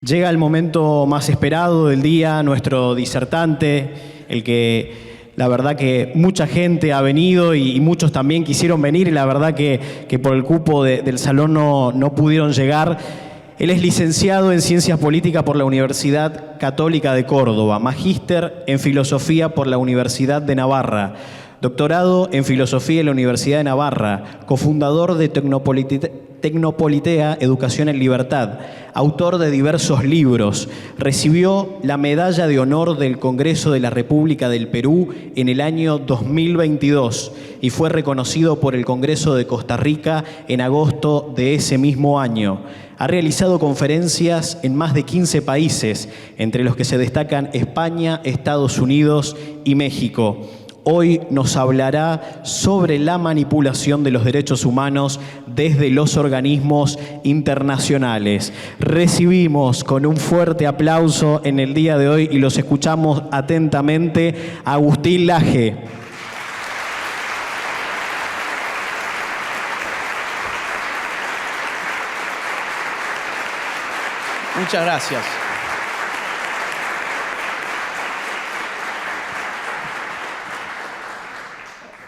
Llega el momento más esperado del día, nuestro disertante, el que la verdad que mucha gente ha venido y muchos también quisieron venir y la verdad que por el cupo del salón no pudieron llegar. Él es licenciado en Ciencias Políticas por la Universidad Católica de Córdoba, magíster en Filosofía por la Universidad de Navarra, doctorado en Filosofía en la Universidad de Navarra, cofundador de Tecnopolitea Educación en Libertad, autor de diversos libros. Recibió la Medalla de Honor del Congreso de la República del Perú en el año 2022 y fue reconocido por el Congreso de Costa Rica en agosto de ese mismo año. Ha realizado conferencias en más de 15 países, entre los que se destacan España, Estados Unidos y México. Hoy nos hablará sobre la manipulación de los derechos humanos desde los organismos internacionales. Recibimos con un fuerte aplauso en el día de hoy y los escuchamos atentamente a Agustín Laje. Muchas gracias.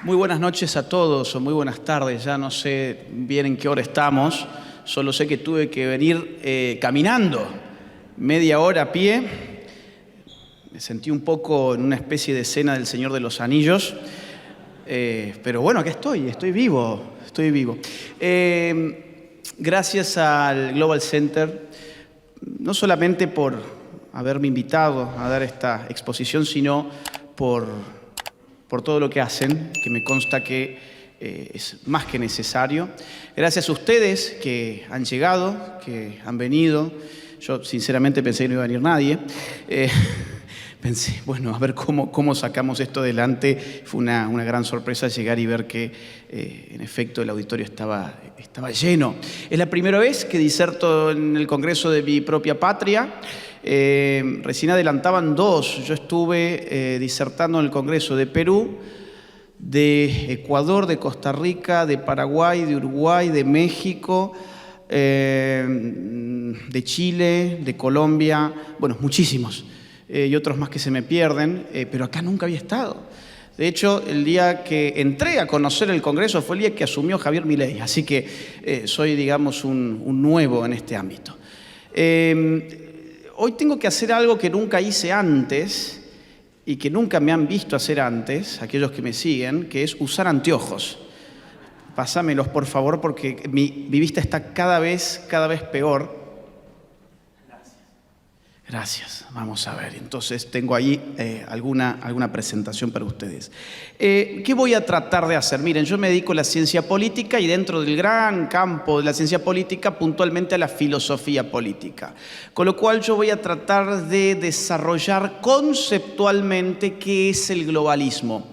Muy buenas noches a todos, o muy buenas tardes, ya no sé bien en qué hora estamos, solo sé que tuve que venir caminando media hora a pie. Me sentí un poco en una especie de escena del Señor de los Anillos, pero bueno, acá estoy vivo. Gracias al Global Center, no solamente por haberme invitado a dar esta exposición, sino por todo lo que hacen, que me consta que es más que necesario. Gracias a ustedes que han llegado, que han venido. Yo sinceramente pensé que no iba a venir nadie. Pensé, bueno, a ver cómo sacamos esto adelante. Fue una gran sorpresa llegar y ver que, en efecto, el auditorio estaba lleno. Es la primera vez que diserto en el Congreso de mi propia patria. Recién adelantaban dos. Yo estuve disertando en el Congreso de Perú, de Ecuador, de Costa Rica, de Paraguay, de Uruguay, de México, de Chile, de Colombia, bueno, muchísimos. Y otros más que se me pierden, pero acá nunca había estado. De hecho, el día que entré a conocer el Congreso fue el día que asumió Javier Milei, así que soy, digamos, un nuevo en este ámbito. Hoy tengo que hacer algo que nunca hice antes y que nunca me han visto hacer antes, aquellos que me siguen, que es usar anteojos. Pásamelos, por favor, porque mi vista está cada vez peor. Gracias. Vamos a ver. Entonces tengo ahí alguna presentación para ustedes. ¿Qué voy a tratar de hacer? Miren, yo me dedico a la ciencia política y dentro del gran campo de la ciencia política, puntualmente a la filosofía política. Con lo cual yo voy a tratar de desarrollar conceptualmente qué es el globalismo.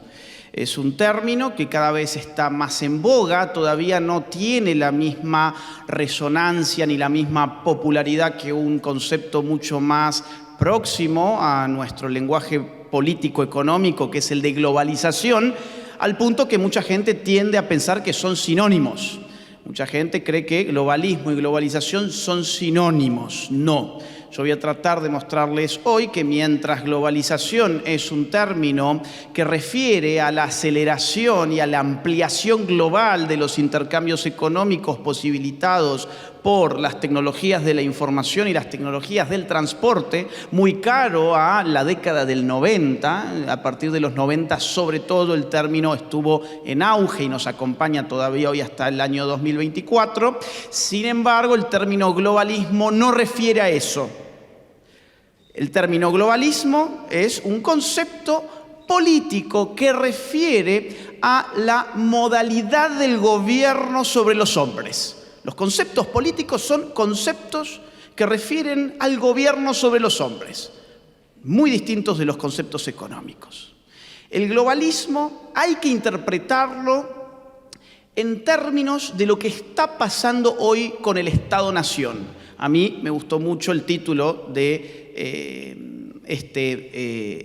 Es un término que cada vez está más en boga, todavía no tiene la misma resonancia ni la misma popularidad que un concepto mucho más próximo a nuestro lenguaje político-económico, que es el de globalización, al punto que mucha gente tiende a pensar que son sinónimos. Mucha gente cree que globalismo y globalización son sinónimos. No. Yo voy a tratar de mostrarles hoy que mientras globalización es un término que refiere a la aceleración y a la ampliación global de los intercambios económicos posibilitados por las tecnologías de la información y las tecnologías del transporte, muy caro a la década del 90, a partir de los 90 sobre todo el término estuvo en auge y nos acompaña todavía hoy hasta el año 2024. Sin embargo, el término globalismo no refiere a eso. El término globalismo es un concepto político que refiere a la modalidad del gobierno sobre los hombres. Los conceptos políticos son conceptos que refieren al gobierno sobre los hombres, muy distintos de los conceptos económicos. El globalismo hay que interpretarlo en términos de lo que está pasando hoy con el Estado-Nación. A mí me gustó mucho el título de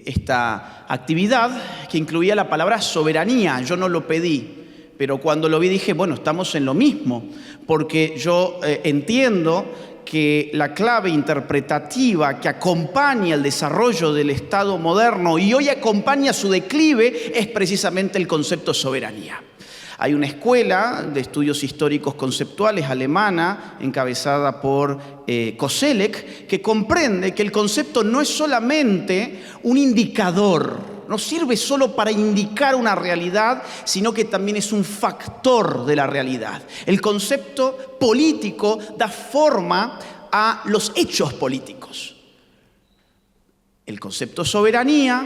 esta actividad, que incluía la palabra soberanía. Yo no lo pedí, pero cuando lo vi dije, bueno, estamos en lo mismo, porque yo entiendo que la clave interpretativa que acompaña el desarrollo del Estado moderno y hoy acompaña su declive es precisamente el concepto soberanía. Hay una escuela de estudios históricos conceptuales alemana, encabezada por Koselleck, que comprende que el concepto no es solamente un indicador, no sirve solo para indicar una realidad, sino que también es un factor de la realidad. El concepto político da forma a los hechos políticos. El concepto soberanía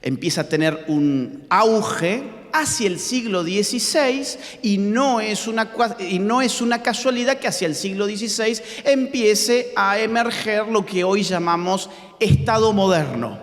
empieza a tener un auge hacia el siglo XVI y no es una casualidad que hacia el siglo XVI empiece a emerger lo que hoy llamamos Estado moderno.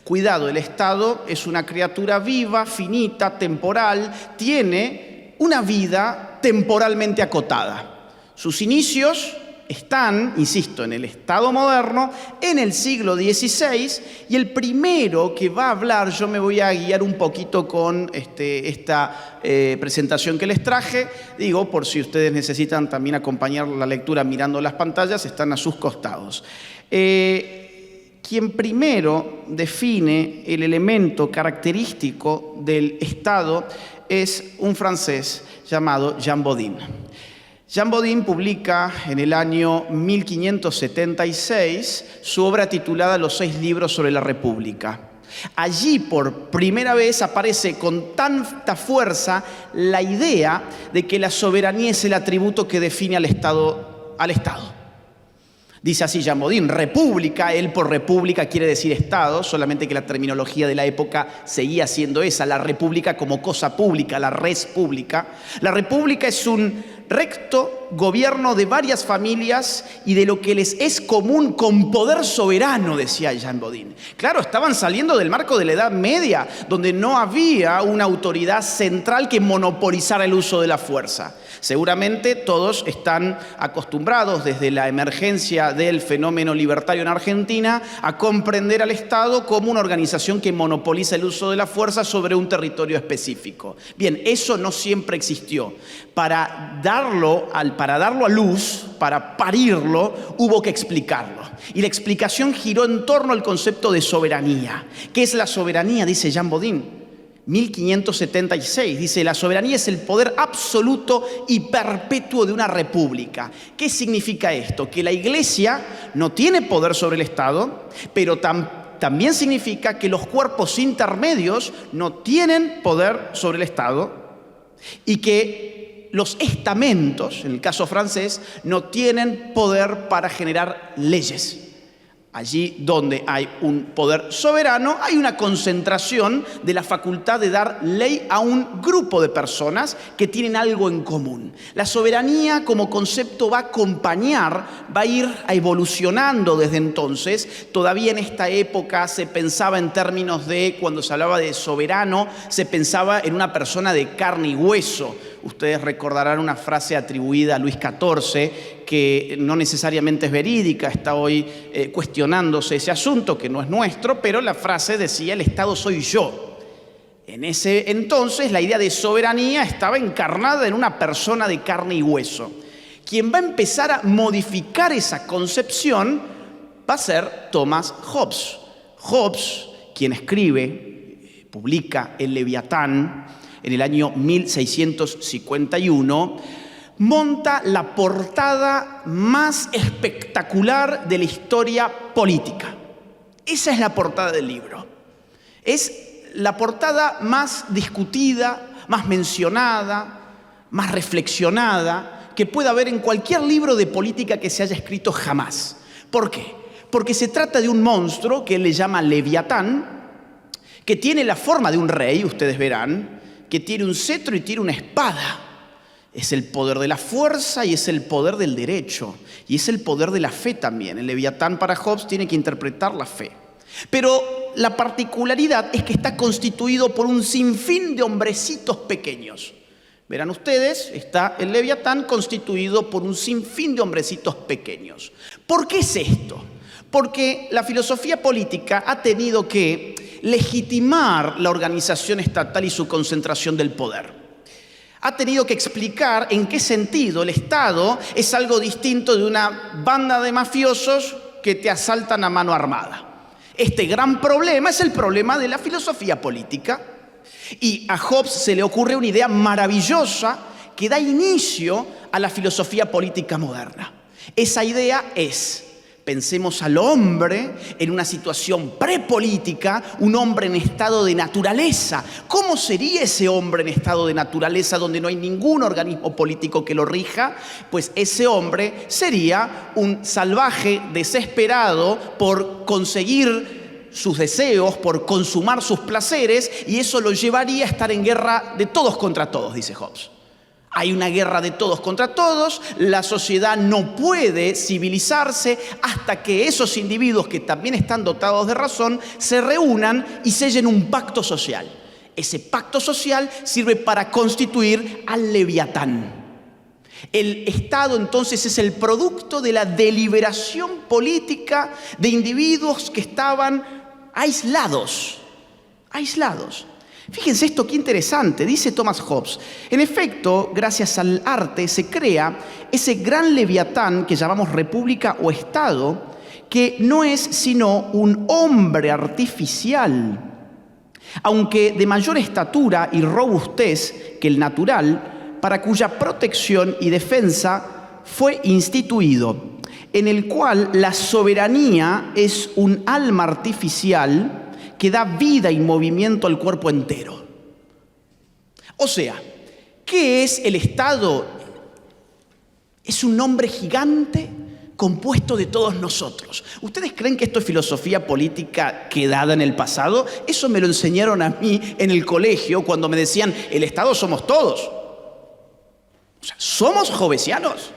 Cuidado, el Estado es una criatura viva, finita, temporal, tiene una vida temporalmente acotada. Sus inicios están, insisto, en el Estado moderno, en el siglo XVI, y el primero que va a hablar, yo me voy a guiar un poquito con esta presentación que les traje, digo, por si ustedes necesitan también acompañar la lectura mirando las pantallas, están a sus costados. Quien primero define el elemento característico del Estado es un francés llamado Jean Bodin. Jean Bodin publica en el año 1576 su obra titulada Los 6 libros sobre la República. Allí por primera vez aparece con tanta fuerza la idea de que la soberanía es el atributo que define al Estado. Dice así Jean Bodin, república, él por república quiere decir Estado, solamente que la terminología de la época seguía siendo esa, la república como cosa pública, la res pública. La república es un recto gobierno de varias familias y de lo que les es común con poder soberano, decía Jean Bodin. Claro, estaban saliendo del marco de la Edad Media, donde no había una autoridad central que monopolizara el uso de la fuerza. Seguramente todos están acostumbrados desde la emergencia del fenómeno libertario en Argentina a comprender al Estado como una organización que monopoliza el uso de la fuerza sobre un territorio específico. Bien, eso no siempre existió. Para darlo a luz, para parirlo, hubo que explicarlo. Y la explicación giró en torno al concepto de soberanía. ¿Qué es la soberanía? Dice Jean Bodin. 1576, dice, la soberanía es el poder absoluto y perpetuo de una república. ¿Qué significa esto? Que la Iglesia no tiene poder sobre el Estado, pero también significa que los cuerpos intermedios no tienen poder sobre el Estado y que los estamentos, en el caso francés, no tienen poder para generar leyes. Allí donde hay un poder soberano, hay una concentración de la facultad de dar ley a un grupo de personas que tienen algo en común. La soberanía como concepto va a acompañar, va a ir evolucionando desde entonces. Todavía en esta época se pensaba en términos de, cuando se hablaba de soberano, se pensaba en una persona de carne y hueso. Ustedes recordarán una frase atribuida a Luis XIV que no necesariamente es verídica, está hoy cuestionándose ese asunto que no es nuestro, pero la frase decía, el Estado soy yo. En ese entonces la idea de soberanía estaba encarnada en una persona de carne y hueso. Quien va a empezar a modificar esa concepción va a ser Thomas Hobbes. Hobbes, quien publica el Leviatán, en el año 1651, monta la portada más espectacular de la historia política. Esa es la portada del libro. Es la portada más discutida, más mencionada, más reflexionada que pueda haber en cualquier libro de política que se haya escrito jamás. ¿Por qué? Porque se trata de un monstruo que él le llama Leviatán, que tiene la forma de un rey, ustedes verán, que tiene un cetro y tiene una espada. Es el poder de la fuerza y es el poder del derecho. Y es el poder de la fe también. El Leviatán para Hobbes tiene que interpretar la fe. Pero la particularidad es que está constituido por un sinfín de hombrecitos pequeños. Verán ustedes, está el Leviatán constituido por un sinfín de hombrecitos pequeños. ¿Por qué es esto? Porque la filosofía política ha tenido que legitimar la organización estatal y su concentración del poder. ha tenido que explicar en qué sentido el Estado es algo distinto de una banda de mafiosos que te asaltan a mano armada. Este gran problema es el problema de la filosofía política. Y a Hobbes se le ocurre una idea maravillosa que da inicio a la filosofía política moderna. Esa idea es: pensemos al hombre en una situación prepolítica, un hombre en estado de naturaleza. ¿Cómo sería ese hombre en estado de naturaleza donde no hay ningún organismo político que lo rija? Pues ese hombre sería un salvaje desesperado por conseguir sus deseos, por consumar sus placeres, y eso lo llevaría a estar en guerra de todos contra todos, dice Hobbes. Hay una guerra de todos contra todos, la sociedad no puede civilizarse hasta que esos individuos que también están dotados de razón se reúnan y sellen un pacto social. Ese pacto social sirve para constituir al Leviatán. El Estado entonces es el producto de la deliberación política de individuos que estaban aislados. Fíjense esto, qué interesante, dice Thomas Hobbes. En efecto, gracias al arte se crea ese gran leviatán que llamamos república o Estado, que no es sino un hombre artificial, aunque de mayor estatura y robustez que el natural, para cuya protección y defensa fue instituido, en el cual la soberanía es un alma artificial que da vida y movimiento al cuerpo entero. O sea, ¿qué es el Estado? Es un hombre gigante compuesto de todos nosotros. ¿Ustedes creen que esto es filosofía política quedada en el pasado? Eso me lo enseñaron a mí en el colegio cuando me decían, el Estado somos todos. O sea, somos hobbesianos.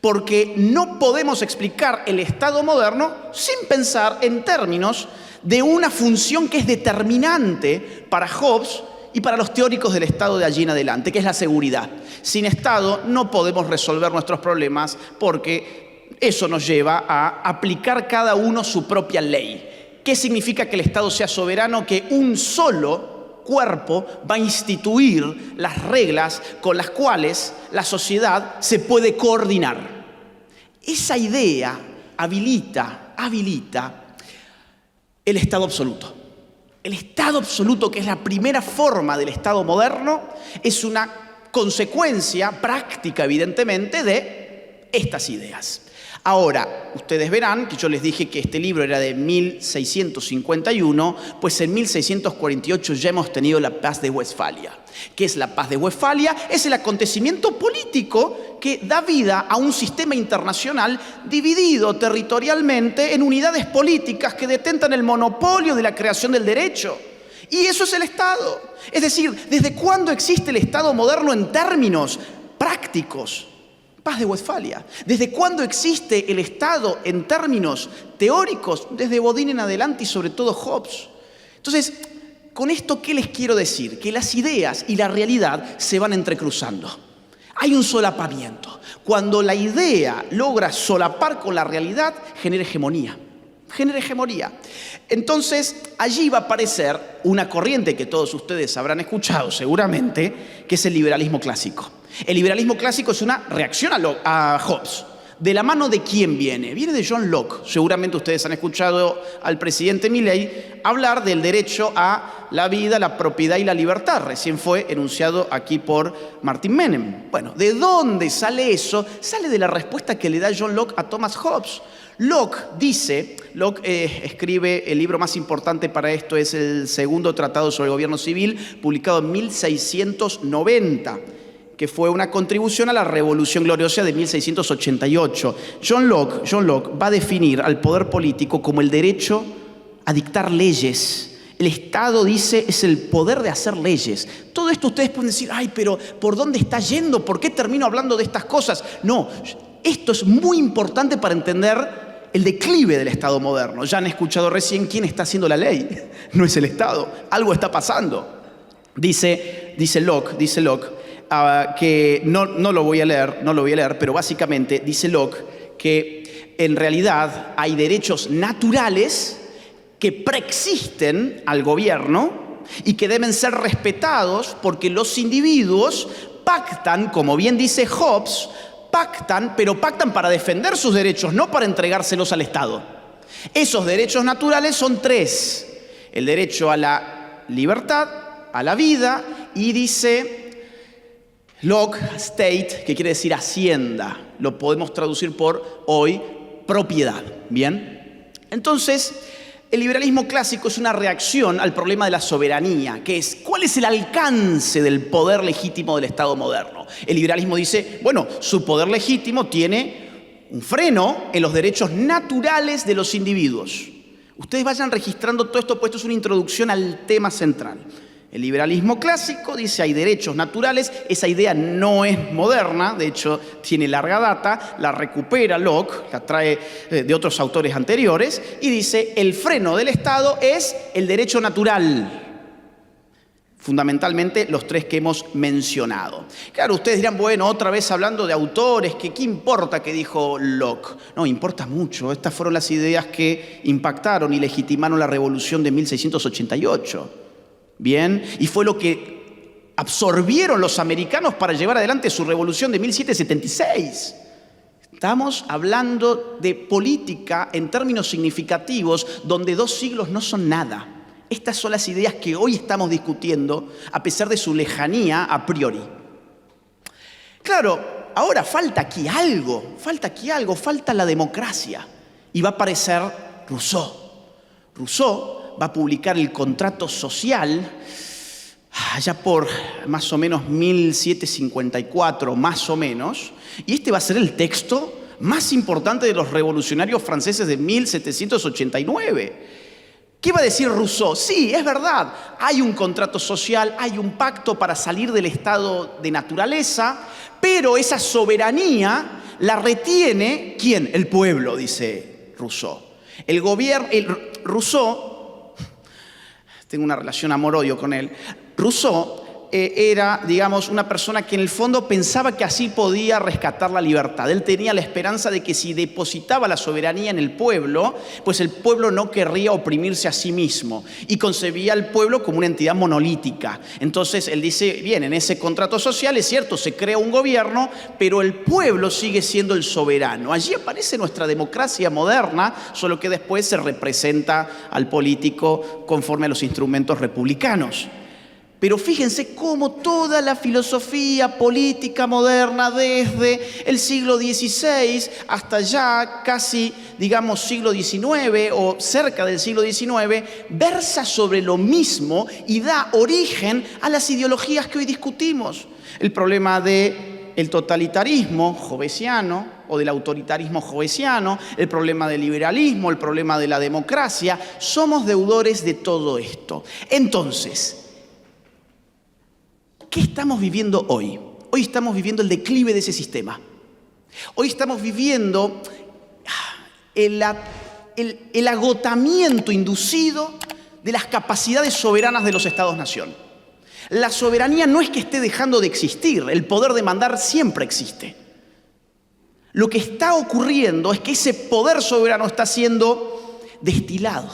Porque no podemos explicar el Estado moderno sin pensar en términos de una función que es determinante para Hobbes y para los teóricos del Estado de allí en adelante, que es la seguridad. Sin Estado no podemos resolver nuestros problemas porque eso nos lleva a aplicar cada uno su propia ley. ¿Qué significa que el Estado sea soberano? Que un solo cuerpo va a instituir las reglas con las cuales la sociedad se puede coordinar. Esa idea habilita el Estado absoluto. El Estado absoluto, que es la primera forma del Estado moderno, es una consecuencia práctica, evidentemente, de estas ideas. Ahora, ustedes verán que yo les dije que este libro era de 1651, pues en 1648 ya hemos tenido la Paz de Westfalia. ¿Qué es la Paz de Westfalia? Es el acontecimiento político que da vida a un sistema internacional dividido territorialmente en unidades políticas que detentan el monopolio de la creación del derecho. Y eso es el Estado. Es decir, ¿desde cuándo existe el Estado moderno en términos prácticos? Paz de Westfalia. ¿Desde cuándo existe el Estado en términos teóricos? Desde Bodin en adelante y sobre todo Hobbes. Entonces, con esto, ¿qué les quiero decir? Que las ideas y la realidad se van entrecruzando. Hay un solapamiento. Cuando la idea logra solapar con la realidad, genera hegemonía. Entonces, allí va a aparecer una corriente que todos ustedes habrán escuchado seguramente, que es el liberalismo clásico. El liberalismo clásico es una reacción a Hobbes. ¿De la mano de quién viene? Viene de John Locke. Seguramente ustedes han escuchado al presidente Milley hablar del derecho a la vida, la propiedad y la libertad. Recién fue enunciado aquí por Martin Menem. Bueno, ¿de dónde sale eso? Sale de la respuesta que le da John Locke a Thomas Hobbes. Locke escribe el libro más importante para esto, es el segundo tratado sobre el gobierno civil, publicado en 1690. Que fue una contribución a la Revolución Gloriosa de 1688. John Locke va a definir al poder político como el derecho a dictar leyes. El Estado, dice, es el poder de hacer leyes. Todo esto ustedes pueden decir, ay, pero ¿por dónde está yendo? ¿Por qué termino hablando de estas cosas? No, esto es muy importante para entender el declive del Estado moderno. Ya han escuchado recién quién está haciendo la ley. No es el Estado, algo está pasando. Dice Locke, que no lo voy a leer, pero básicamente dice Locke que en realidad hay derechos naturales que preexisten al gobierno y que deben ser respetados porque los individuos pactan, como bien dice Hobbes, pactan, pero pactan para defender sus derechos, no para entregárselos al Estado. Esos derechos naturales son tres: el derecho a la libertad, a la vida, y dice Locke, state, que quiere decir hacienda. Lo podemos traducir por hoy propiedad. Bien. Entonces, el liberalismo clásico es una reacción al problema de la soberanía, que es ¿cuál es el alcance del poder legítimo del Estado moderno? El liberalismo dice, bueno, su poder legítimo tiene un freno en los derechos naturales de los individuos. Ustedes vayan registrando todo esto, pues esto es una introducción al tema central. El liberalismo clásico dice hay derechos naturales, esa idea no es moderna, de hecho tiene larga data, la recupera Locke, la trae de otros autores anteriores, y dice el freno del Estado es el derecho natural. Fundamentalmente los tres que hemos mencionado. Claro, ustedes dirán, bueno, otra vez hablando de autores, ¿qué importa que dijo Locke? No, importa mucho. Estas fueron las ideas que impactaron y legitimaron la revolución de 1688. Bien, y fue lo que absorbieron los americanos para llevar adelante su revolución de 1776. Estamos hablando de política en términos significativos, donde 2 siglos no son nada. Estas son las ideas que hoy estamos discutiendo, a pesar de su lejanía a priori. Claro, ahora falta aquí algo, falta la democracia. Y va a aparecer Rousseau. Rousseau va a publicar el Contrato Social allá por más o menos 1754, más o menos, y este va a ser el texto más importante de los revolucionarios franceses de 1789. ¿Qué va a decir Rousseau? Sí, es verdad, hay un contrato social, hay un pacto para salir del estado de naturaleza, pero esa soberanía la retiene, ¿quién? El pueblo, dice Rousseau. Rousseau, tengo una relación amor-odio con él. Rousseau era, digamos, una persona que en el fondo pensaba que así podía rescatar la libertad. Él tenía la esperanza de que si depositaba la soberanía en el pueblo, pues el pueblo no querría oprimirse a sí mismo y concebía al pueblo como una entidad monolítica. Entonces él dice, bien, en ese contrato social es cierto, se crea un gobierno, pero el pueblo sigue siendo el soberano. Allí aparece nuestra democracia moderna, solo que después se representa al político conforme a los instrumentos republicanos. Pero fíjense cómo toda la filosofía política moderna, desde el siglo XVI hasta ya casi, digamos, siglo XIX o cerca del siglo XIX, versa sobre lo mismo y da origen a las ideologías que hoy discutimos. El problema del totalitarismo hobbesiano o del autoritarismo hobbesiano, el problema del liberalismo, el problema de la democracia, somos deudores de todo esto. Entonces, ¿qué estamos viviendo hoy? Hoy estamos viviendo el declive de ese sistema. Hoy estamos viviendo el agotamiento inducido de las capacidades soberanas de los Estados-nación. La soberanía no es que esté dejando de existir, el poder de mandar siempre existe. Lo que está ocurriendo es que ese poder soberano está siendo destilado,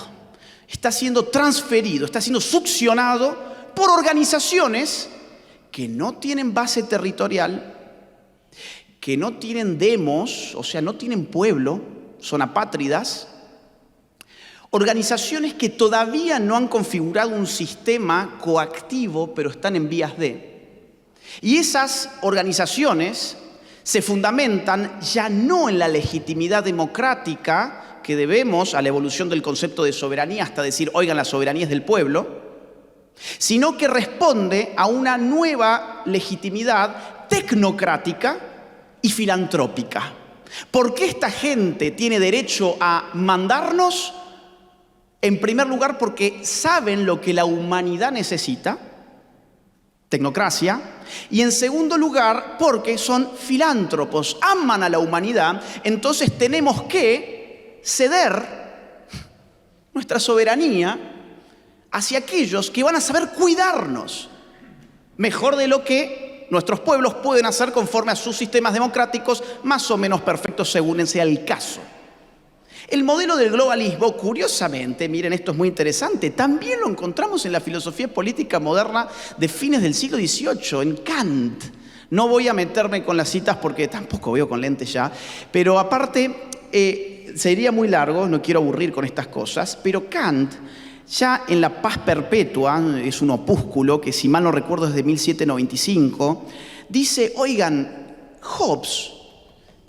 está siendo transferido, está siendo succionado por organizaciones que no tienen base territorial, que no tienen demos, o sea, no tienen pueblo, son apátridas, organizaciones que todavía no han configurado un sistema coactivo, pero están en vías de. Y esas organizaciones se fundamentan ya no en la legitimidad democrática que debemos a la evolución del concepto de soberanía hasta decir, oigan, la soberanía es del pueblo, sino que responde a una nueva legitimidad tecnocrática y filantrópica. ¿Por qué esta gente tiene derecho a mandarnos? En primer lugar, porque saben lo que la humanidad necesita, tecnocracia, y en segundo lugar, porque son filántropos, aman a la humanidad, entonces tenemos que ceder nuestra soberanía hacia aquellos que van a saber cuidarnos mejor de lo que nuestros pueblos pueden hacer conforme a sus sistemas democráticos más o menos perfectos según sea el caso. El modelo del globalismo, curiosamente, miren, esto es muy interesante, también lo encontramos en la filosofía política moderna de fines del siglo XVIII, en Kant. No voy a meterme con las citas porque tampoco veo con lentes ya, pero aparte sería muy largo, no quiero aburrir con estas cosas, pero Kant, ya en La Paz Perpetua, es un opúsculo que si mal no recuerdo es de 1795, dice, oigan, Hobbes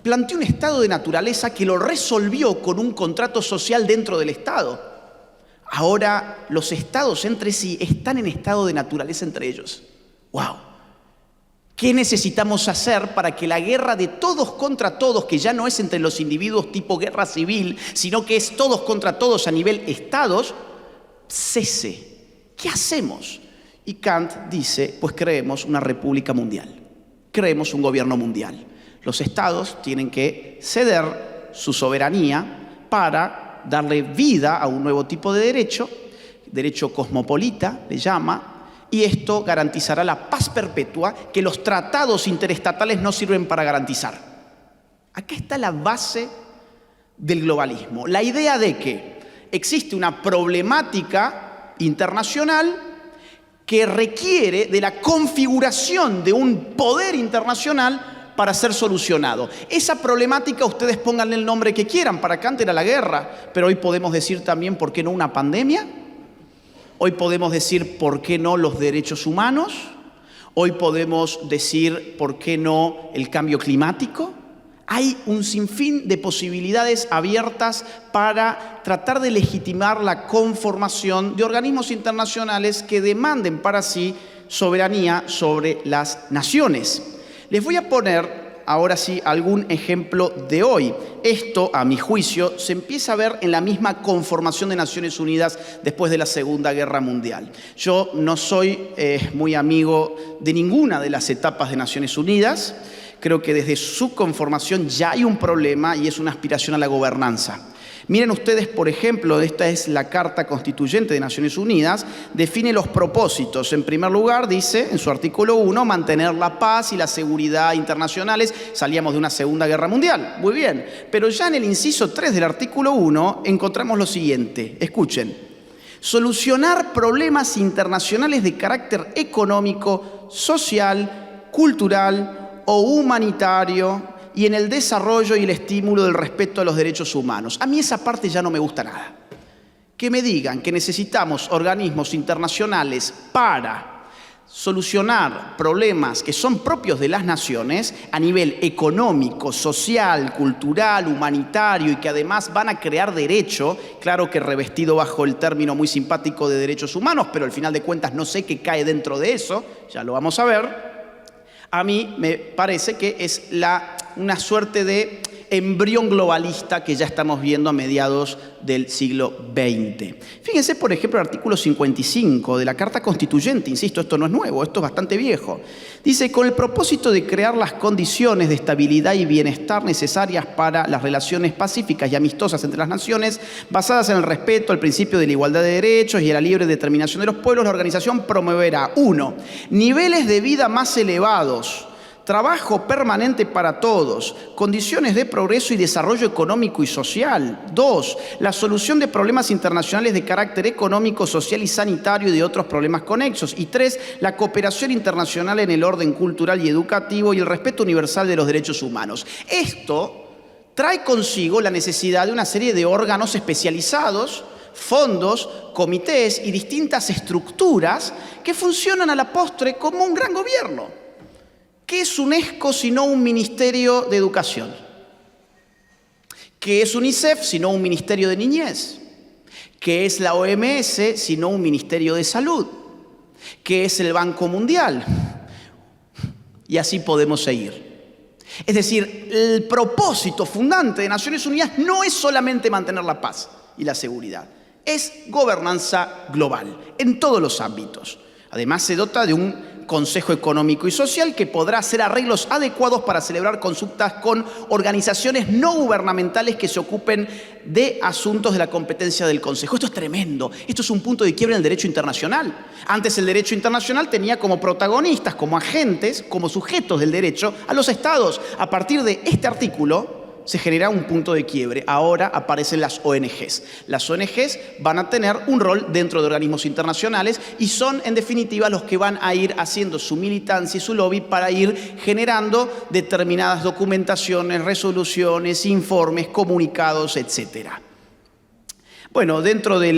planteó un estado de naturaleza que lo resolvió con un contrato social dentro del Estado. Ahora los estados entre sí están en estado de naturaleza entre ellos. ¡Wow! ¿Qué necesitamos hacer para que la guerra de todos contra todos, que ya no es entre los individuos tipo guerra civil, sino que es todos contra todos a nivel estados, cese? ¿Qué hacemos? Y Kant dice, pues creemos una república mundial, creemos un gobierno mundial. Los estados tienen que ceder su soberanía para darle vida a un nuevo tipo de derecho cosmopolita, le llama, y esto garantizará la paz perpetua que los tratados interestatales no sirven para garantizar. Acá está la base del globalismo, la idea de que existe una problemática internacional que requiere de la configuración de un poder internacional para ser solucionado. Esa problemática ustedes pónganle el nombre que quieran, para Kant era la guerra, pero hoy podemos decir también, ¿por qué no una pandemia? Hoy podemos decir, ¿por qué no los derechos humanos? Hoy podemos decir, ¿por qué no el cambio climático? Hay un sinfín de posibilidades abiertas para tratar de legitimar la conformación de organismos internacionales que demanden para sí soberanía sobre las naciones. Les voy a poner, ahora sí, algún ejemplo de hoy. Esto, a mi juicio, se empieza a ver en la misma conformación de Naciones Unidas después de la Segunda Guerra Mundial. Yo no soy muy amigo de ninguna de las etapas de Naciones Unidas. Creo que desde su conformación ya hay un problema y es una aspiración a la gobernanza. Miren ustedes, por ejemplo, esta es la Carta Constituyente de Naciones Unidas, define los propósitos. En primer lugar, dice en su artículo 1, mantener la paz y la seguridad internacionales. Salíamos de una Segunda Guerra Mundial, muy bien. Pero ya en el inciso 3 del artículo 1 encontramos lo siguiente, escuchen. Solucionar problemas internacionales de carácter económico, social, cultural o humanitario y en el desarrollo y el estímulo del respeto a los derechos humanos. A mí esa parte ya no me gusta nada. Que me digan que necesitamos organismos internacionales para solucionar problemas que son propios de las naciones a nivel económico, social, cultural, humanitario y que además van a crear derecho, claro que revestido bajo el término muy simpático de derechos humanos, pero al final de cuentas no sé qué cae dentro de eso, ya lo vamos a ver. A mí me parece que es una suerte de embrión globalista que ya estamos viendo a mediados del siglo XX. Fíjense, por ejemplo, el artículo 55 de la Carta Constituyente, insisto, esto no es nuevo, esto es bastante viejo. Dice, con el propósito de crear las condiciones de estabilidad y bienestar necesarias para las relaciones pacíficas y amistosas entre las naciones, basadas en el respeto al principio de la igualdad de derechos y a la libre determinación de los pueblos, la organización promoverá, 1, niveles de vida más elevados, trabajo permanente para todos, condiciones de progreso y desarrollo económico y social. 2, la solución de problemas internacionales de carácter económico, social y sanitario y de otros problemas conexos. Y 3, la cooperación internacional en el orden cultural y educativo y el respeto universal de los derechos humanos. Esto trae consigo la necesidad de una serie de órganos especializados, fondos, comités y distintas estructuras que funcionan a la postre como un gran gobierno. ¿Qué es UNESCO sino un ministerio de educación? ¿Qué es UNICEF sino un ministerio de niñez? ¿Qué es la OMS sino un ministerio de salud? ¿Qué es el Banco Mundial? Y así podemos seguir. Es decir, el propósito fundante de Naciones Unidas no es solamente mantener la paz y la seguridad, es gobernanza global en todos los ámbitos. Además, se dota de un Consejo Económico y Social que podrá hacer arreglos adecuados para celebrar consultas con organizaciones no gubernamentales que se ocupen de asuntos de la competencia del Consejo. Esto es tremendo. Esto es un punto de quiebre en el derecho internacional. Antes el derecho internacional tenía como protagonistas, como agentes, como sujetos del derecho a los estados. A partir de este artículo, se genera un punto de quiebre. Ahora aparecen las ONGs. Las ONGs van a tener un rol dentro de organismos internacionales y son, en definitiva, los que van a ir haciendo su militancia y su lobby para ir generando determinadas documentaciones, resoluciones, informes, comunicados, etc. Bueno, dentro de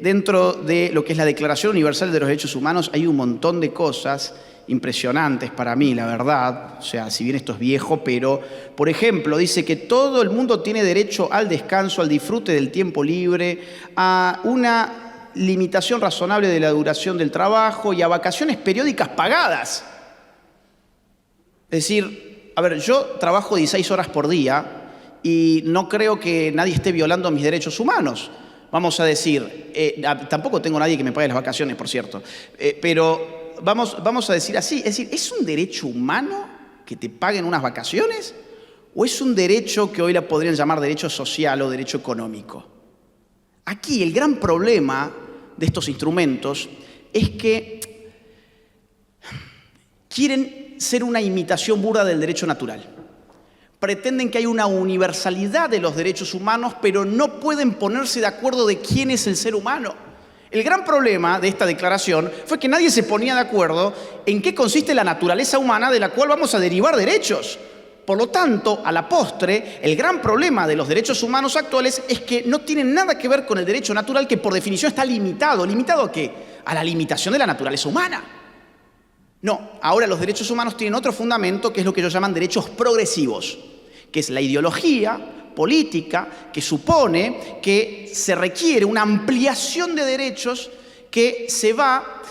dentro de lo que es la Declaración Universal de los Derechos Humanos hay un montón de cosas impresionantes para mí, la verdad. O sea, si bien esto es viejo, pero, por ejemplo, dice que todo el mundo tiene derecho al descanso, al disfrute del tiempo libre, a una limitación razonable de la duración del trabajo y a vacaciones periódicas pagadas. Es decir, a ver, yo trabajo 16 horas por día y no creo que nadie esté violando mis derechos humanos. Vamos a decir, tampoco tengo nadie que me pague las vacaciones, por cierto, pero vamos a decir así, es decir, ¿es un derecho humano que te paguen unas vacaciones? ¿O es un derecho que hoy la podrían llamar derecho social o derecho económico? Aquí el gran problema de estos instrumentos es que quieren ser una imitación burda del derecho natural. Pretenden que hay una universalidad de los derechos humanos, pero no pueden ponerse de acuerdo de quién es el ser humano. El gran problema de esta declaración fue que nadie se ponía de acuerdo en qué consiste la naturaleza humana de la cual vamos a derivar derechos. Por lo tanto, a la postre, el gran problema de los derechos humanos actuales es que no tienen nada que ver con el derecho natural, que por definición está limitado. ¿Limitado a qué? A la limitación de la naturaleza humana. No, ahora los derechos humanos tienen otro fundamento, que es lo que ellos llaman derechos progresivos, que es la ideología política que supone que se requiere una ampliación de derechos que se va,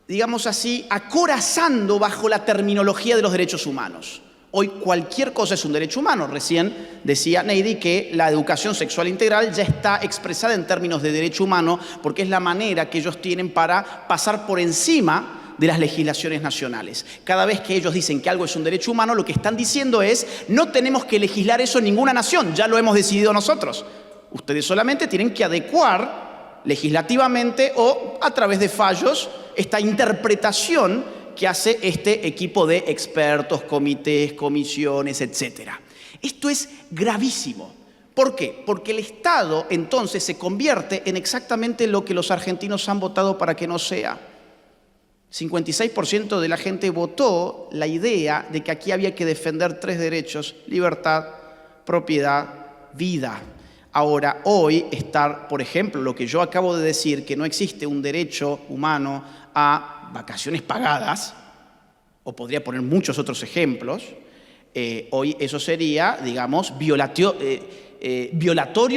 digamos así, acorazando bajo la terminología de los derechos humanos. Hoy cualquier cosa es un derecho humano. Recién decía Neidi que la educación sexual integral ya está expresada en términos de derecho humano porque es la manera que ellos tienen para pasar por encima de las legislaciones nacionales. Cada vez que ellos dicen que algo es un derecho humano, lo que están diciendo es: no tenemos que legislar eso en ninguna nación, ya lo hemos decidido nosotros. Ustedes solamente tienen que adecuar legislativamente o a través de fallos esta interpretación que hace este equipo de expertos, comités, comisiones, etc. Esto es gravísimo. ¿Por qué? Porque el Estado entonces se convierte en exactamente lo que los argentinos han votado para que no sea. 56% de la gente votó la idea de que aquí había que defender 3 derechos: libertad, propiedad, vida. Ahora, hoy estar, por ejemplo, lo que yo acabo de decir, que no existe un derecho humano a vacaciones pagadas, o podría poner muchos otros ejemplos, hoy eso sería, digamos, violatorio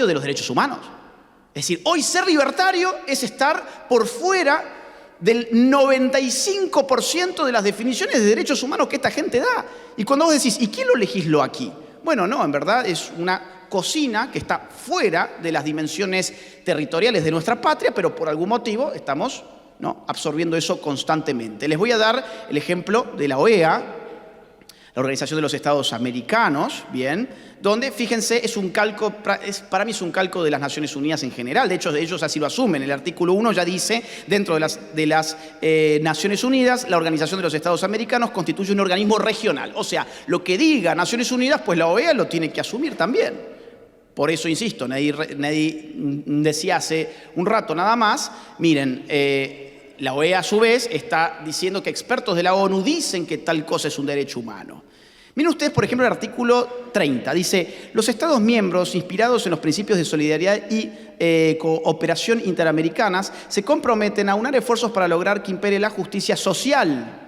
de los derechos humanos. Es decir, hoy ser libertario es estar por fuera del 95% de las definiciones de derechos humanos que esta gente da. Y cuando vos decís, ¿y quién lo legisló aquí? Bueno, no, en verdad es una cocina que está fuera de las dimensiones territoriales de nuestra patria, pero por algún motivo estamos absorbiendo eso constantemente. Les voy a dar el ejemplo de la OEA, la Organización de los Estados Americanos, bien, donde, fíjense, para mí es un calco de las Naciones Unidas en general. De hecho, ellos así lo asumen. El artículo 1 ya dice, dentro de las Naciones Unidas, la Organización de los Estados Americanos constituye un organismo regional. O sea, lo que diga Naciones Unidas, pues la OEA lo tiene que asumir también. Por eso, insisto, Neidi decía hace un rato nada más, miren, la OEA, a su vez, está diciendo que expertos de la ONU dicen que tal cosa es un derecho humano. Miren ustedes, por ejemplo, el artículo 30. Dice: los Estados miembros, inspirados en los principios de solidaridad y cooperación interamericanas, se comprometen a unar esfuerzos para lograr que impere la justicia social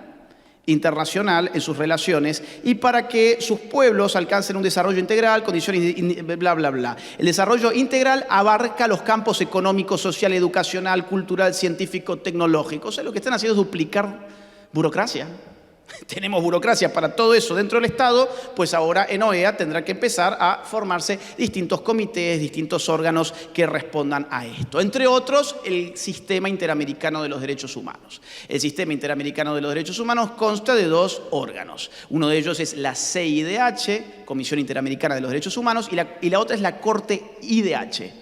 internacional en sus relaciones y para que sus pueblos alcancen un desarrollo integral, condiciones, bla, bla, bla. El desarrollo integral abarca los campos económico, social, educacional, cultural, científico, tecnológico. O sea, lo que están haciendo es duplicar burocracia. Tenemos burocracia para todo eso dentro del Estado, pues ahora en OEA tendrá que empezar a formarse distintos comités, distintos órganos que respondan a esto. Entre otros, el Sistema Interamericano de los Derechos Humanos. El Sistema Interamericano de los Derechos Humanos consta de 2 órganos. Uno de ellos es la CIDH, Comisión Interamericana de los Derechos Humanos, y la otra es la Corte IDH,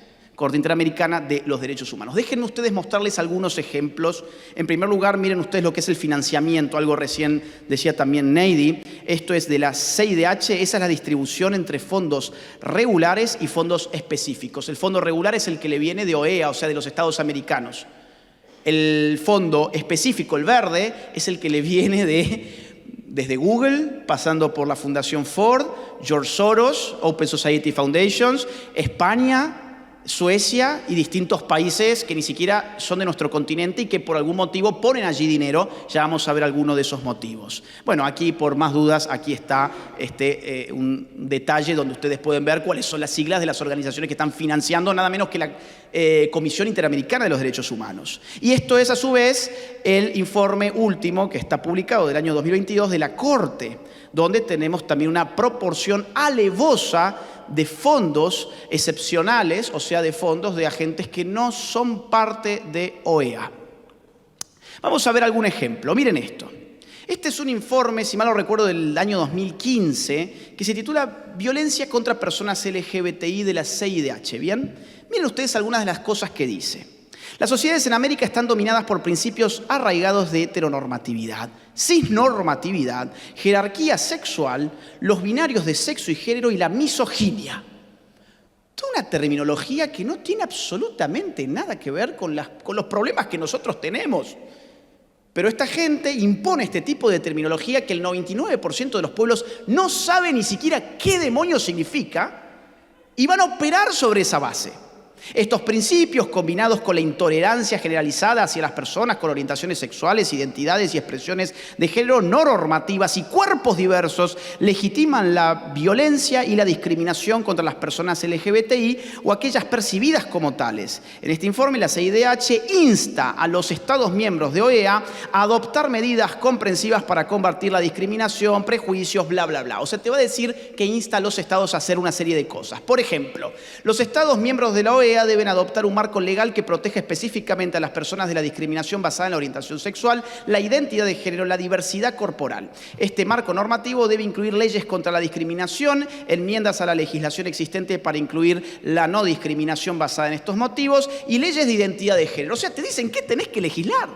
Corte Interamericana de los Derechos Humanos. Déjenme ustedes mostrarles algunos ejemplos. En primer lugar, miren ustedes lo que es el financiamiento, algo recién decía también Neidy. Esto es de la CIDH, esa es la distribución entre fondos regulares y fondos específicos. El fondo regular es el que le viene de OEA, o sea, de los Estados americanos. El fondo específico, el verde, es el que le viene desde Google, pasando por la Fundación Ford, George Soros, Open Society Foundations, España, Suecia y distintos países que ni siquiera son de nuestro continente y que por algún motivo ponen allí dinero. Ya vamos a ver algunos de esos motivos. Bueno, aquí por más dudas, aquí está un detalle donde ustedes pueden ver cuáles son las siglas de las organizaciones que están financiando nada menos que la Comisión Interamericana de los Derechos Humanos. Y esto es a su vez el informe último que está publicado del año 2022 de la Corte, donde tenemos también una proporción alevosa de fondos excepcionales, o sea, de fondos de agentes que no son parte de OEA. Vamos a ver algún ejemplo. Miren esto. Este es un informe, si mal no recuerdo, del año 2015, que se titula Violencia contra personas LGBTI de la CIDH. ¿Bien? Miren ustedes algunas de las cosas que dice. Las sociedades en América están dominadas por principios arraigados de heteronormatividad, cisnormatividad, jerarquía sexual, los binarios de sexo y género y la misoginia. Toda una terminología que no tiene absolutamente nada que ver con los problemas que nosotros tenemos. Pero esta gente impone este tipo de terminología que el 99% de los pueblos no sabe ni siquiera qué demonios significa y van a operar sobre esa base. Estos principios, combinados con la intolerancia generalizada hacia las personas con orientaciones sexuales, identidades y expresiones de género no normativas y cuerpos diversos, legitiman la violencia y la discriminación contra las personas LGBTI o aquellas percibidas como tales. En este informe, la CIDH insta a los Estados miembros de OEA a adoptar medidas comprensivas para combatir la discriminación, prejuicios, bla, bla, bla. O sea, te va a decir que insta a los Estados a hacer una serie de cosas. Por ejemplo, los Estados miembros de la OEA deben adoptar un marco legal que proteja específicamente a las personas de la discriminación basada en la orientación sexual, la identidad de género, la diversidad corporal. Este marco normativo debe incluir leyes contra la discriminación, enmiendas a la legislación existente para incluir la no discriminación basada en estos motivos y leyes de identidad de género. O sea, te dicen que tenés que legislar.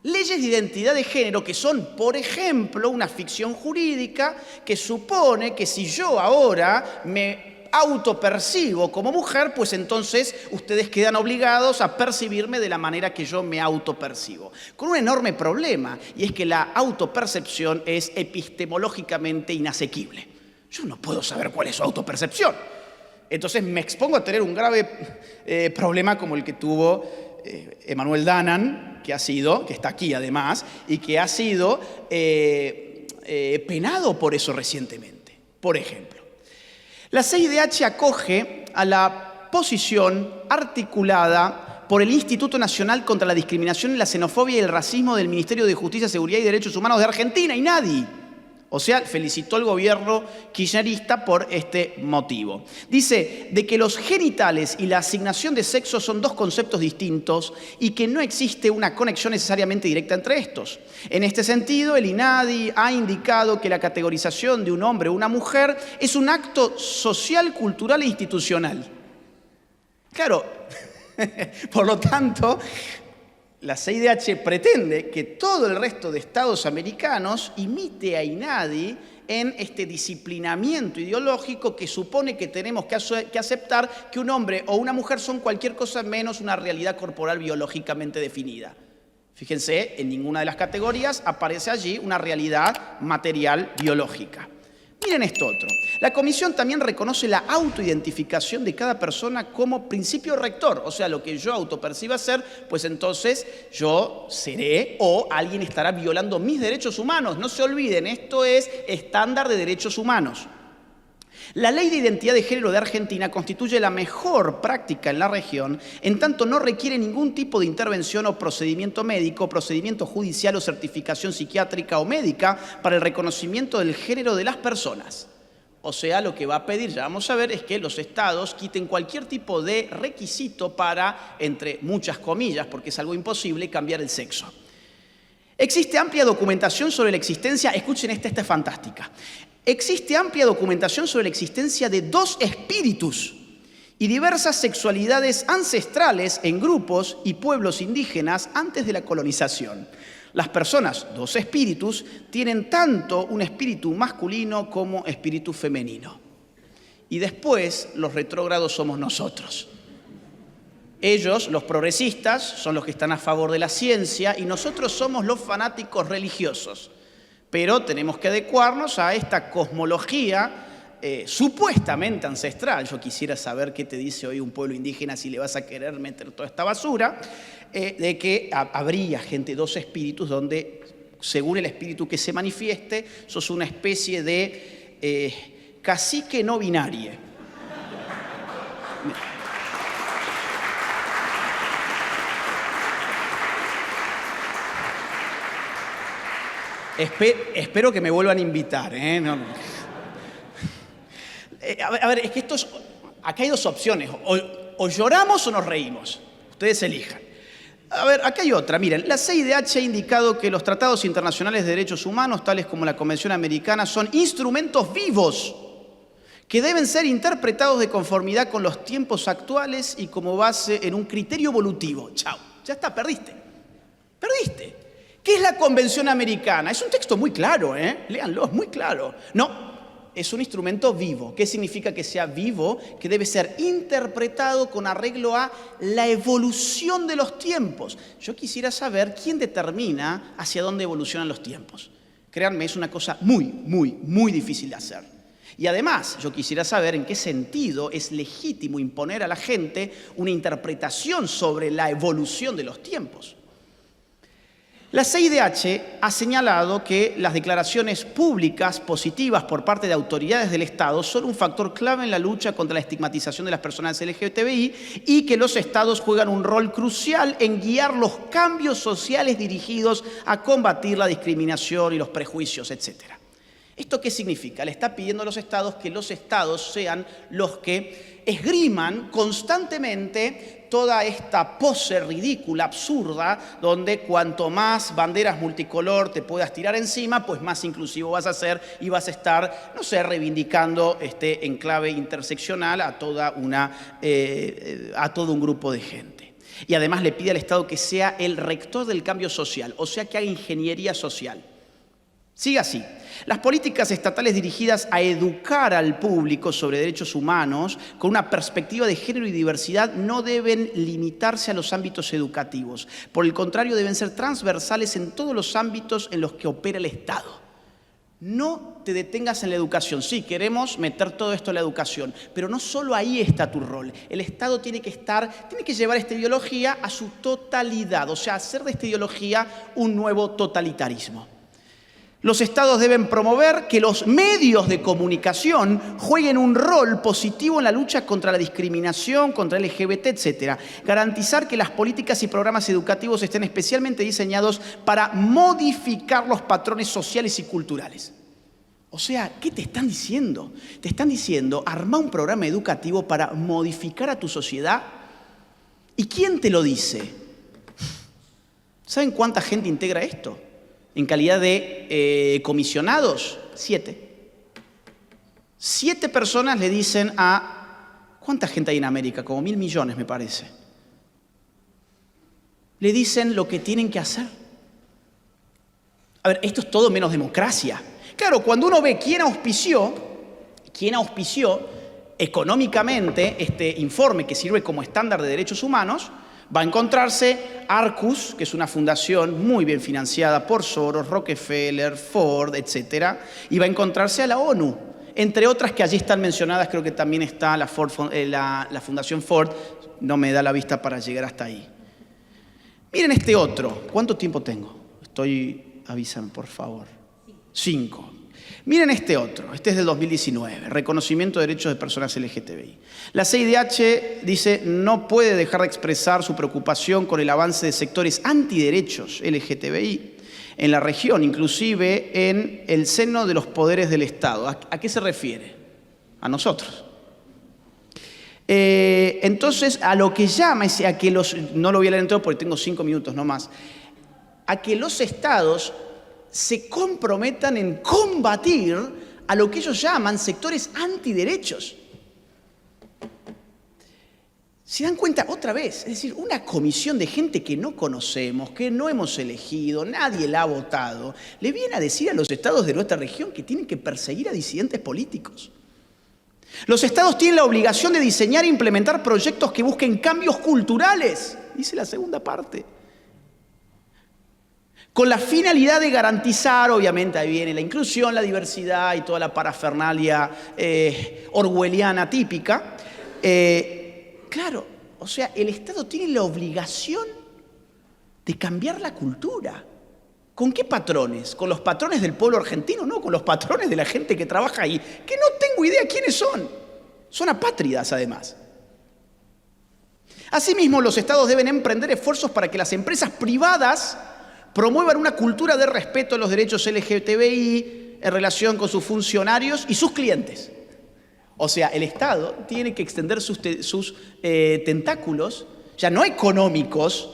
Leyes de identidad de género que son, por ejemplo, una ficción jurídica que supone que si yo ahora me autopercibo como mujer, pues entonces ustedes quedan obligados a percibirme de la manera que yo me autopercibo. Con un enorme problema, y es que la autopercepción es epistemológicamente inasequible. Yo no puedo saber cuál es su autopercepción. Entonces me expongo a tener un grave problema como el que tuvo Emmanuel Danan, que está aquí además, y que ha sido penado por eso recientemente. Por ejemplo, la CIDH acoge a la posición articulada por el Instituto Nacional contra la Discriminación, la Xenofobia y el Racismo del Ministerio de Justicia, Seguridad y Derechos Humanos de Argentina, INADI. O sea, felicitó al gobierno kirchnerista por este motivo. Dice de que los genitales y la asignación de sexo son dos conceptos distintos y que no existe una conexión necesariamente directa entre estos. En este sentido, el INADI ha indicado que la categorización de un hombre o una mujer es un acto social, cultural e institucional. Claro, por lo tanto, la CIDH pretende que todo el resto de estados americanos imite a INADI en este disciplinamiento ideológico que supone que tenemos que aceptar que un hombre o una mujer son cualquier cosa menos una realidad corporal biológicamente definida. Fíjense, en ninguna de las categorías aparece allí una realidad material biológica. Miren esto otro. La Comisión también reconoce la autoidentificación de cada persona como principio rector. O sea, lo que yo autoperciba ser, pues entonces yo seré o alguien estará violando mis derechos humanos. No se olviden, esto es estándar de derechos humanos. La Ley de Identidad de Género de Argentina constituye la mejor práctica en la región, en tanto no requiere ningún tipo de intervención o procedimiento médico, procedimiento judicial o certificación psiquiátrica o médica para el reconocimiento del género de las personas. O sea, lo que va a pedir, ya vamos a ver, es que los estados quiten cualquier tipo de requisito para, entre muchas comillas, porque es algo imposible, cambiar el sexo. Existe amplia documentación sobre la existencia, escuchen esta es fantástica. Existe amplia documentación sobre la existencia de dos espíritus y diversas sexualidades ancestrales en grupos y pueblos indígenas antes de la colonización. Las personas, dos espíritus, tienen tanto un espíritu masculino como espíritu femenino. Y después, los retrógrados somos nosotros. Ellos, los progresistas, son los que están a favor de la ciencia y nosotros somos los fanáticos religiosos. Pero tenemos que adecuarnos a esta cosmología supuestamente ancestral. Yo quisiera saber qué te dice hoy un pueblo indígena si le vas a querer meter toda esta basura, de que habría gente, dos espíritus, donde según el espíritu que se manifieste, sos una especie de cacique no binario. Espero que me vuelvan a invitar, ¿eh? No. A ver, es que acá hay dos opciones, o lloramos o nos reímos, ustedes elijan. A ver, acá hay otra, miren, la CIDH ha indicado que los tratados internacionales de derechos humanos, tales como la Convención Americana, son instrumentos vivos que deben ser interpretados de conformidad con los tiempos actuales y como base en un criterio evolutivo. Chao, ya está, perdiste. ¿Qué es la Convención Americana? Es un texto muy claro, léanlo, es muy claro. No. Es un instrumento vivo. ¿Qué significa que sea vivo? Que debe ser interpretado con arreglo a la evolución de los tiempos. Yo quisiera saber quién determina hacia dónde evolucionan los tiempos. Créanme, es una cosa muy difícil de hacer. Y además, yo quisiera saber en qué sentido es legítimo imponer a la gente una interpretación sobre la evolución de los tiempos. La CIDH ha señalado que las declaraciones públicas positivas por parte de autoridades del Estado son un factor clave en la lucha contra la estigmatización de las personas LGTBI y que los Estados juegan un rol crucial en guiar los cambios sociales dirigidos a combatir la discriminación y los prejuicios, etc. ¿Esto qué significa? Le está pidiendo a los Estados que los Estados sean los que esgriman constantemente toda esta pose ridícula, absurda, donde cuanto más banderas multicolor te puedas tirar encima, pues más inclusivo vas a ser y vas a estar, no sé, reivindicando en clave interseccional a todo un grupo de gente. Y además le pide al Estado que sea el rector del cambio social, o sea, que haga ingeniería social. Sigue así. Las políticas estatales dirigidas a educar al público sobre derechos humanos con una perspectiva de género y diversidad no deben limitarse a los ámbitos educativos. Por el contrario, deben ser transversales en todos los ámbitos en los que opera el Estado. No te detengas en la educación. Sí, queremos meter todo esto en la educación, pero no solo ahí está tu rol. El Estado tiene que llevar esta ideología a su totalidad, o sea, hacer de esta ideología un nuevo totalitarismo. Los Estados deben promover que los medios de comunicación jueguen un rol positivo en la lucha contra la discriminación, contra el LGBT, etc. Garantizar que las políticas y programas educativos estén especialmente diseñados para modificar los patrones sociales y culturales. O sea, ¿qué te están diciendo? Te están diciendo, arma un programa educativo para modificar a tu sociedad. ¿Y quién te lo dice? ¿Saben cuánta gente integra esto? En calidad de comisionados, 7. 7 personas le dicen a... ¿Cuánta gente hay en América? Como 1.000 millones, me parece. Le dicen lo que tienen que hacer. A ver, esto es todo menos democracia. Claro, cuando uno ve quién auspició económicamente este informe que sirve como estándar de derechos humanos, va a encontrarse Arcus, que es una fundación muy bien financiada por Soros, Rockefeller, Ford, etc. Y va a encontrarse a la ONU, entre otras que allí están mencionadas. Creo que también está la Fundación Ford. No me da la vista para llegar hasta ahí. Miren este otro. ¿Cuánto tiempo tengo? Avísame, por favor. 5. Miren este otro, este es del 2019, reconocimiento de derechos de personas LGTBI. La CIDH dice no puede dejar de expresar su preocupación con el avance de sectores antiderechos LGTBI en la región, inclusive en el seno de los poderes del Estado. ¿A qué se refiere? A nosotros. Entonces, a lo que llama es a que no lo voy a leer entero porque tengo 5 minutos nomás, a que los Estados se comprometan en combatir a lo que ellos llaman sectores antiderechos. ¿Se dan cuenta otra vez? Es decir, una comisión de gente que no conocemos, que no hemos elegido, nadie la ha votado, le viene a decir a los estados de nuestra región que tienen que perseguir a disidentes políticos. Los estados tienen la obligación de diseñar e implementar proyectos que busquen cambios culturales, dice la segunda parte, con la finalidad de garantizar, obviamente ahí viene la inclusión, la diversidad y toda la parafernalia orwelliana típica. Claro, o sea, el Estado tiene la obligación de cambiar la cultura. ¿Con qué patrones? ¿Con los patrones del pueblo argentino? No, con los patrones de la gente que trabaja ahí, que no tengo idea quiénes son. Son apátridas, además. Asimismo, los estados deben emprender esfuerzos para que las empresas privadas promuevan una cultura de respeto a los derechos LGTBI en relación con sus funcionarios y sus clientes. O sea, el Estado tiene que extender sus tentáculos, ya no económicos,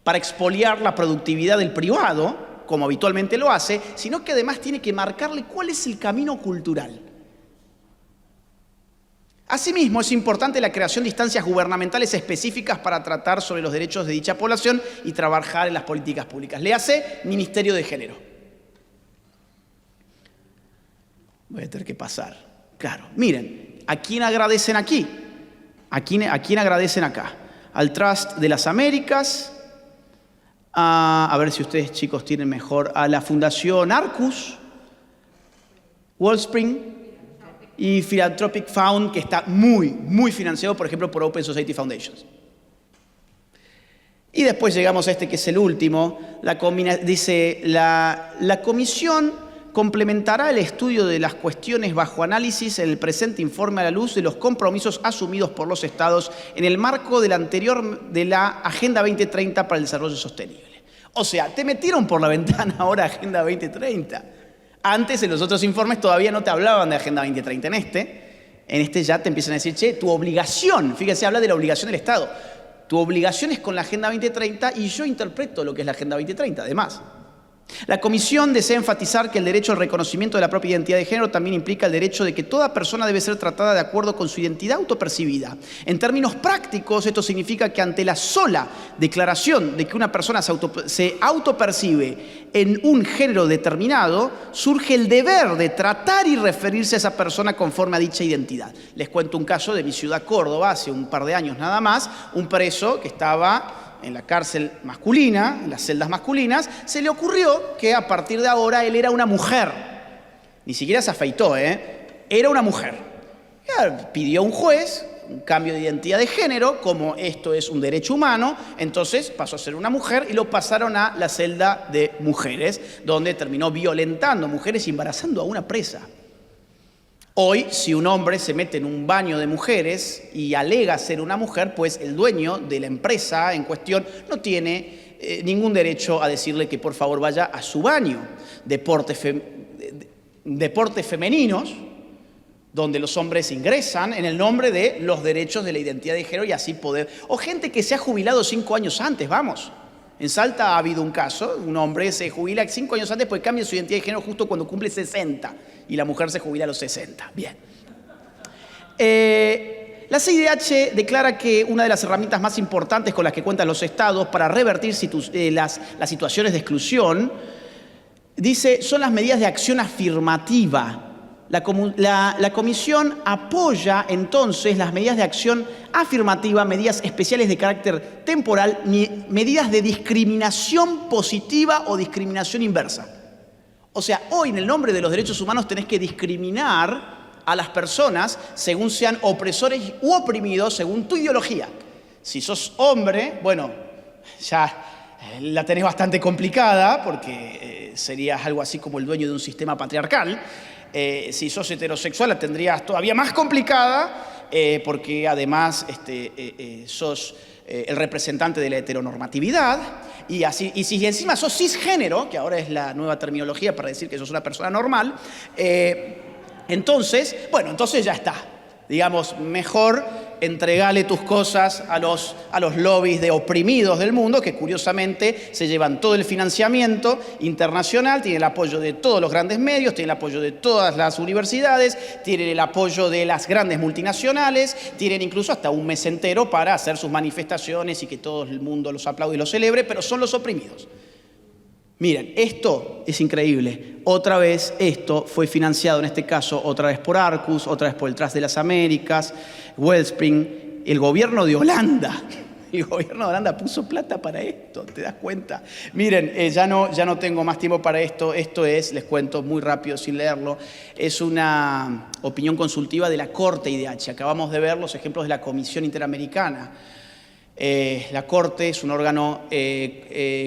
para expoliar la productividad del privado, como habitualmente lo hace, sino que además tiene que marcarle cuál es el camino cultural. Asimismo, es importante la creación de instancias gubernamentales específicas para tratar sobre los derechos de dicha población y trabajar en las políticas públicas. Léase Ministerio de Género. Voy a tener que pasar. Claro, miren, ¿a quién agradecen aquí? ¿A quién agradecen acá? Al Trust de las Américas, a ver si ustedes, chicos, tienen mejor, a la Fundación Arcus, Wellspring y Philanthropic Fund, que está muy financiado, por ejemplo, por Open Society Foundations. Y después llegamos a este que es el último, dice, la comisión complementará el estudio de las cuestiones bajo análisis en el presente informe a la luz de los compromisos asumidos por los estados en el marco de la Agenda 2030 para el Desarrollo Sostenible. O sea, te metieron por la ventana ahora Agenda 2030. Antes, en los otros informes, todavía no te hablaban de Agenda 2030. En este ya te empiezan a decir, che, tu obligación, fíjense, habla de la obligación del Estado. Tu obligación es con la Agenda 2030 y yo interpreto lo que es la Agenda 2030, además. La comisión desea enfatizar que el derecho al reconocimiento de la propia identidad de género también implica el derecho de que toda persona debe ser tratada de acuerdo con su identidad autopercibida. En términos prácticos, esto significa que ante la sola declaración de que una persona se autopercibe en un género determinado, surge el deber de tratar y referirse a esa persona conforme a dicha identidad. Les cuento un caso de mi ciudad, Córdoba, hace un par de años nada más, un preso que estaba en la cárcel masculina, en las celdas masculinas, se le ocurrió que a partir de ahora él era una mujer. Ni siquiera se afeitó, era una mujer. Pidió a un juez un cambio de identidad de género, como esto es un derecho humano, entonces pasó a ser una mujer y lo pasaron a la celda de mujeres, donde terminó violentando mujeres y embarazando a una presa. Hoy, si un hombre se mete en un baño de mujeres y alega ser una mujer, pues el dueño de la empresa en cuestión no tiene ningún derecho a decirle que por favor vaya a su baño. Deportes femeninos, donde los hombres ingresan en el nombre de los derechos de la identidad de género y así poder... O gente que se ha jubilado 5 años antes, vamos. En Salta ha habido un caso, un hombre se jubila 5 años antes porque cambia su identidad de género justo cuando cumple 60 y la mujer se jubila a los 60. Bien. La CIDH declara que una de las herramientas más importantes con las que cuentan los estados para revertir las situaciones de exclusión, dice, son las medidas de acción afirmativa. La comisión apoya entonces las medidas de acción afirmativa, medidas especiales de carácter temporal, medidas de discriminación positiva o discriminación inversa. O sea, hoy en el nombre de los derechos humanos tenés que discriminar a las personas según sean opresores u oprimidos según tu ideología. Si sos hombre, bueno, ya la tenés bastante complicada porque serías algo así como el dueño de un sistema patriarcal. Si sos heterosexual la tendrías todavía más complicada porque además sos el representante de la heteronormatividad y si encima sos cisgénero, que ahora es la nueva terminología para decir que sos una persona normal, entonces ya está. Digamos, mejor entregale tus cosas a los lobbies de oprimidos del mundo, que curiosamente se llevan todo el financiamiento internacional, tienen el apoyo de todos los grandes medios, tienen el apoyo de todas las universidades, tienen el apoyo de las grandes multinacionales, tienen incluso hasta un mes entero para hacer sus manifestaciones y que todo el mundo los aplaude y los celebre, pero son los oprimidos. Miren, esto es increíble. Otra vez esto fue financiado, en este caso, otra vez por Arcus, otra vez por el Trust de las Américas, Wellspring, el gobierno de Holanda. El gobierno de Holanda puso plata para esto, ¿te das cuenta? Miren, ya no tengo más tiempo para esto. Esto es, les cuento muy rápido sin leerlo, es una opinión consultiva de la Corte IDH. Acabamos de ver los ejemplos de la Comisión Interamericana. La Corte es un órgano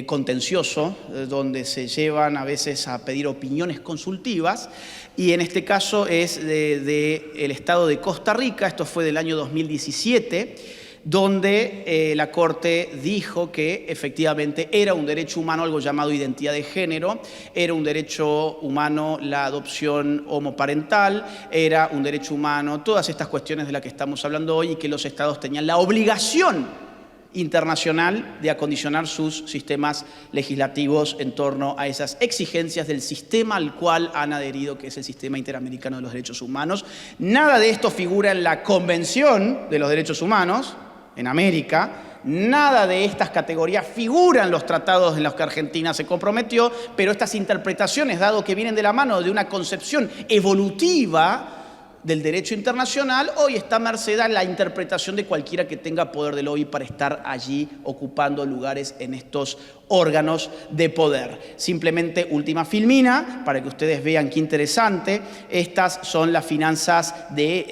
contencioso donde se llevan a veces a pedir opiniones consultivas y en este caso es del Estado de Costa Rica, esto fue del año 2017, donde la Corte dijo que efectivamente era un derecho humano algo llamado identidad de género, era un derecho humano la adopción homoparental, era un derecho humano todas estas cuestiones de las que estamos hablando hoy y que los estados tenían la obligación internacional de acondicionar sus sistemas legislativos en torno a esas exigencias del sistema al cual han adherido, que es el Sistema Interamericano de los Derechos Humanos. Nada de esto figura en la Convención de los Derechos Humanos en América, nada de estas categorías figura en los tratados en los que Argentina se comprometió, pero estas interpretaciones, dado que vienen de la mano de una concepción evolutiva del derecho internacional, hoy está merced a la interpretación de cualquiera que tenga poder de lobby para estar allí ocupando lugares en estos órganos de poder. Simplemente última filmina, para que ustedes vean qué interesante. Estas son las finanzas de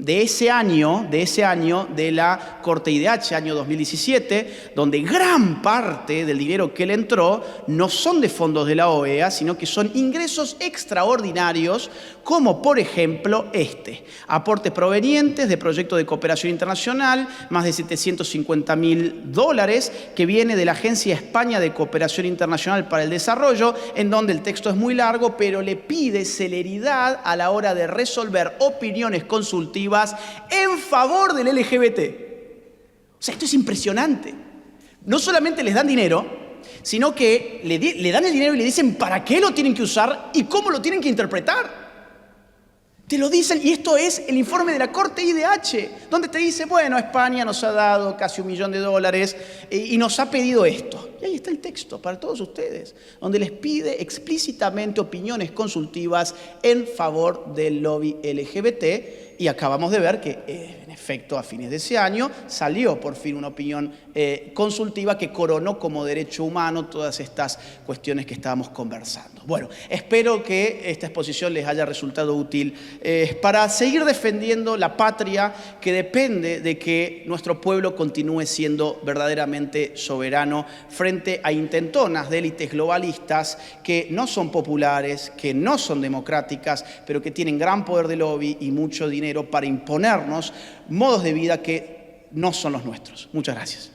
ese año de la Corte IDH, año 2017, donde gran parte del dinero que le entró no son de fondos de la OEA, sino que son ingresos extraordinarios, como por ejemplo aportes provenientes de proyectos de cooperación internacional, más de $750.000, que viene de la Agencia España de Cooperación Internacional para el Desarrollo, en donde el texto es muy largo, pero le pide celeridad a la hora de resolver opiniones consultivas en favor del LGBT. O sea, esto es impresionante. No solamente les dan dinero, sino que le dan el dinero y le dicen para qué lo tienen que usar y cómo lo tienen que interpretar. Te lo dicen, y esto es el informe de la Corte IDH, donde te dice, bueno, España nos ha dado casi $1 millón y nos ha pedido esto. Y ahí está el texto para todos ustedes, donde les pide explícitamente opiniones consultivas en favor del lobby LGBT. Y acabamos de ver que, en efecto, a fines de ese año salió por fin una opinión consultiva que coronó como derecho humano todas estas cuestiones que estábamos conversando. Bueno, espero que esta exposición les haya resultado útil para seguir defendiendo la patria, que depende de que nuestro pueblo continúe siendo verdaderamente soberano frente a intentonas de élites globalistas que no son populares, que no son democráticas, pero que tienen gran poder de lobby y mucho dinero para imponernos modos de vida que no son los nuestros. Muchas gracias.